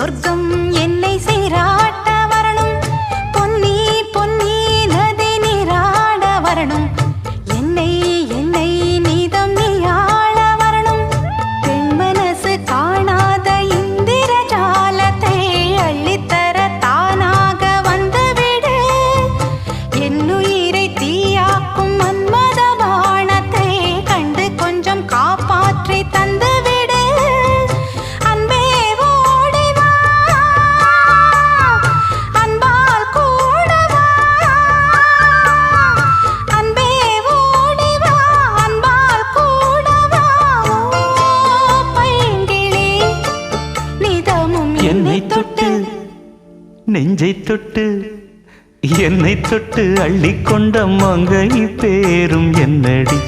சொர்க்கம் என்னை சீராட்ட வரணும், பொன்னி பொன்னி நதி நீராட வரணும், என்னை என்னை நீதம் நீயாள வரணும். பெண் மனசு காணாத இந்திர ஜாலத்தை அள்ளித்தர தானாக வந்துவிடு. என்னுயிரை தீயாக்கும் மன்மத பாணத்தை கண்டு கொஞ்சம் காப்பாற்றி தந்துவிடு. அன்பே ஓடி வா, அன்பால் கூட வா. அன்பே ஓடி வா, அன்பால் கூட வா. ஓ பைங்கிளி, நிதமும் என்னை தொட்டு நெஞ்சை தொட்டு என்னை தொட்டு அள்ளிக்கொண்ட மங்கை பேரும் என்னடி.